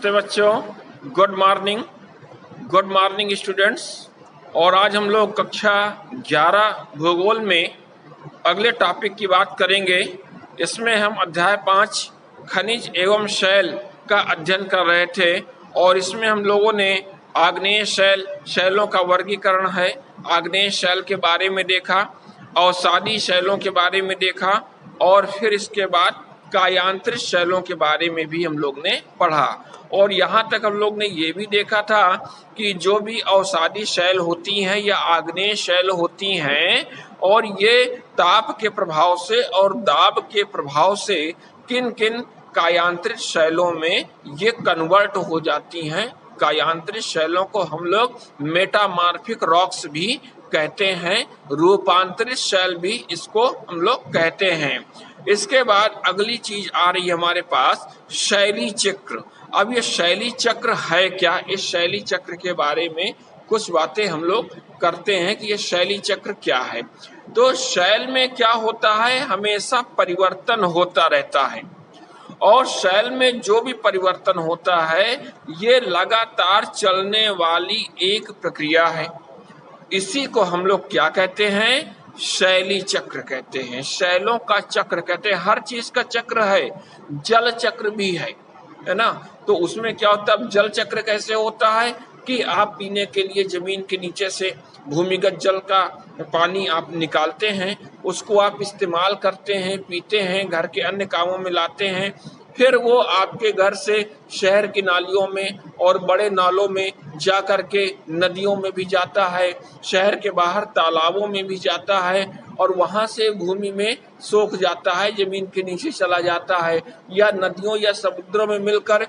नमस्ते बच्चों, good morning students. और आज हम लोग कक्षा 11 भूगोल में अगले टॉपिक की बात करेंगे। इसमें हम अध्याय 5 खनिज एवं शैल का अध्ययन कर रहे थे और इसमें हम लोगों ने आग्नेय शैलों का वर्गीकरण है, आग्नेय शैल के बारे में देखा, अवसादी शैलों के बारे में देखा और फिर इसके बाद कायांतरित शैलों के बारे में भी हम लोग ने पढ़ा। और यहाँ तक हम लोग ने ये भी देखा था कि जो भी अवसादी शैल होती हैं या आग्नेय शैल होती हैं और ये ताप के प्रभाव से और दाब के प्रभाव से किन किन कायांतरित शैलों में ये कन्वर्ट हो जाती हैं। कायांतरित शैलों को हम लोग मेटामार्फिक रॉक्स भी कहते हैं, रूपांतरित शैल भी इसको हम लोग कहते हैं। इसके बाद अगली चीज आ रही है हमारे पास शैली चक्र। अब ये शैली चक्र है क्या, इस शैली चक्र के बारे में कुछ बातें हम लोग करते हैं कि ये शैली चक्र क्या है। तो शैल में क्या होता है, हमेशा परिवर्तन होता रहता है और शैल में जो भी परिवर्तन होता है ये लगातार चलने वाली एक प्रक्रिया है। इसी को हम लोग क्या कहते हैं, शैली चक्र कहते हैं, शैलों का चक्र कहते हैं। हर चीज का चक्र है, जल चक्र भी है ना। तो उसमें क्या होता है, अब जल चक्र कैसे होता है कि आप पीने के लिए जमीन के नीचे से भूमिगत जल का पानी आप निकालते हैं, उसको आप इस्तेमाल करते हैं, पीते हैं, घर के अन्य कामों में लाते हैं, फिर वो आपके घर से शहर की नालियों में और बड़े नालों में जा कर के नदियों में भी जाता है, शहर के बाहर तालाबों में भी जाता है और वहां से भूमि में सोख जाता है, जमीन के नीचे चला जाता है या नदियों या समुद्रों में मिलकर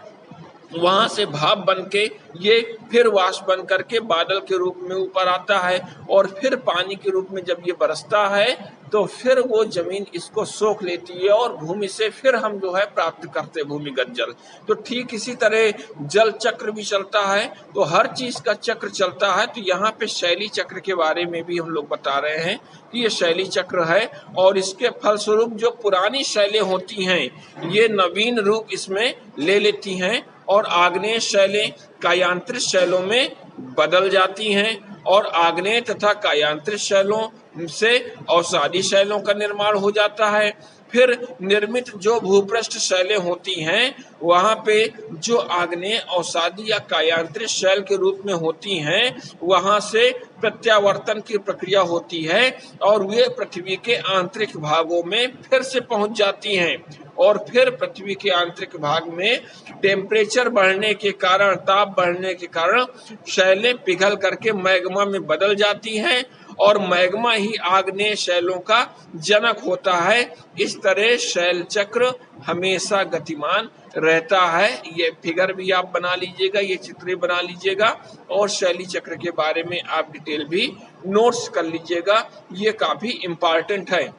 वहां से भाप बन के ये फिर वाष्प बन करके बादल के रूप में ऊपर आता है और फिर पानी के रूप में जब ये बरसता है तो फिर वो जमीन इसको सोख लेती है और भूमि से फिर हम जो है प्राप्त करते हैं भूमिगत जल। तो ठीक इसी तरह जल चक्र भी चलता है, तो हर चीज का चक्र चलता है। तो यहाँ पे शैली चक्र के बारे में भी हम लोग बता रहे हैं कि ये शैली चक्र है और इसके फलस्वरूप जो पुरानी शैलें होती हैं ये नवीन रूप इसमें ले लेती हैं और आग्नेय शैलें कायांतरित शैलों में बदल जाती हैं और आग्नेय तथा कायांतरित शैलों से अवसादी शैलों का निर्माण हो जाता है। फिर निर्मित जो भूपृष्ठ शैलें होती हैं वहां पे जो आग्नेय अवसादी या कायांतरित शैल के रूप में होती हैं वहां से प्रत्यावर्तन की प्रक्रिया होती है और वे पृथ्वी के आंतरिक भागों में फिर से पहुंच जाती हैं और फिर पृथ्वी के आंतरिक भाग में टेम्परेचर बढ़ने के कारण, ताप बढ़ने के कारण शैलें पिघल करके मैग्मा में बदल जाती हैं और मैग्मा ही आग्नेय शैलों का जनक होता है। इस तरह शैल चक्र हमेशा गतिमान रहता है। ये फिगर भी आप बना लीजिएगा, ये चित्र बना लीजिएगा और शैली चक्र के बारे में आप डिटेल भी नोट्स कर लीजिएगा, ये काफी इम्पोर्टेंट है।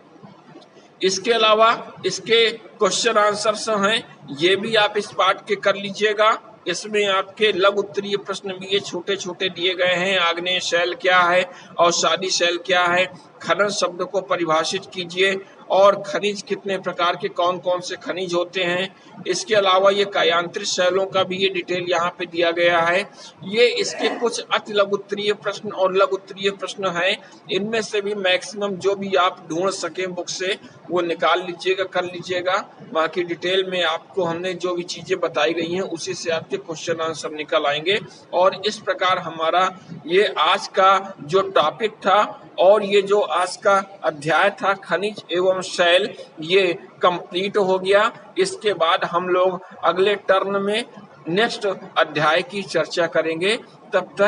इसके अलावा इसके क्वेश्चन आंसर्स हैं, ये भी आप इस पाठ के कर लीजिएगा। इसमें आपके लघु उत्तरीय प्रश्न भी ये छोटे छोटे दिए गए हैं। आग्नेय शैल क्या है, अवसादी शैल क्या है, खनन शब्द को परिभाषित कीजिए और खनिज कितने प्रकार के, कौन कौन से खनिज होते हैं। इसके अलावा ये कायांतरित शैलों का भी ये डिटेल यहाँ पे दिया गया है। ये इसके कुछ अति लघु उत्तरीय प्रश्न और लघु उत्तरीय प्रश्न हैं, इनमें से भी मैक्सिमम जो भी आप ढूंढ सकें बुक से वो निकाल लीजिएगा, कर लीजिएगा। बाकी डिटेल में आपको हमने जो भी चीजें बताई गई हैं उसी से आपके क्वेश्चन आंसर निकल आएंगे। और इस प्रकार हमारा ये आज का जो टॉपिक था और ये जो आज का अध्याय था खनिज एवं शैल, ये कंप्लीट हो गया। इसके बाद हम लोग अगले टर्न में नेक्स्ट अध्याय की चर्चा करेंगे। तब तक